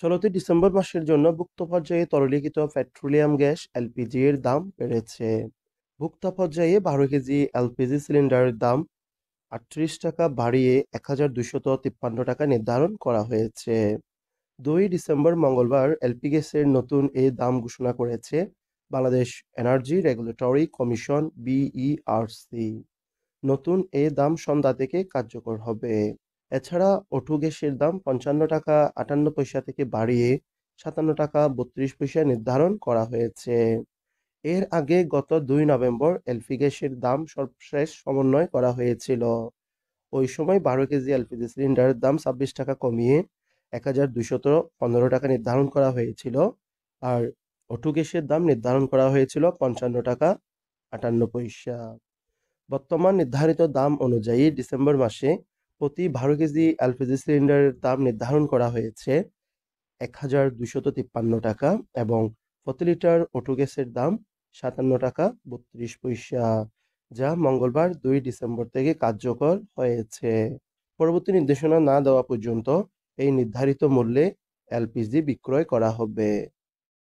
চলতি ডিসেম্বর মাসের জন্য ভুক্ত পর্যায়ে তরলীকৃত পেট্রোলিয়াম গ্যাস এলপিজি এর দাম বেড়েছে। ভুক্ত পর্যায়ে ১২ কেজি এলপিজি সিলিন্ডারের দাম ৩৮ টাকা বাড়িয়ে ১,২৫৩ টাকা নির্ধারণ করা হয়েছে। ২ ডিসেম্বর মঙ্গলবার এলপি গ্যাসের নতুন এই দাম ঘোষণা করেছে Bangladesh energy regulatory commission BERC. নতুন এই দাম সন্ধ্যা থেকে কার্যকর হবে। এছাড়া অটো গ্যাসের দাম ৫৫ টাকা ৫৮ পয়সা থেকে বাড়িয়ে ৫৭ টাকা ৩২ পয়সা নির্ধারণ করা হয়েছে। এর আগে গত ২ নভেম্বর এলপি গ্যাসের দাম সর্বশেষ সমন্বয় করা হয়েছিল। ওই সময় ১২ কেজি এলপিজি সিলিন্ডারের দাম ২৬ টাকা কমিয়ে ১,২১৫ টাকা নির্ধারণ করা হয়েছিল। আর অটো গ্যাসের দাম নির্ধারণ করা হয়েছিল ৫৫ টাকা ৫৮ পয়সা। বর্তমান নির্ধারিত দাম অনুযায়ী ডিসেম্বর মাসে প্রতি ১২ কেজি এলপিজি সিলিন্ডারের দাম নির্ধারণ করা হয়েছে ১,২৫৩ টাকা এবং প্রতি লিটার অটো গ্যাসের দাম ৫৭ টাকা ৩২ পয়সা, যা মঙ্গলবার ২ ডিসেম্বর থেকে কার্যকর হয়েছে। পরবর্তী নির্দেশনা না দেওয়া পর্যন্ত এই নির্ধারিত মূল্যে এলপিজি বিক্রয় করা হবে।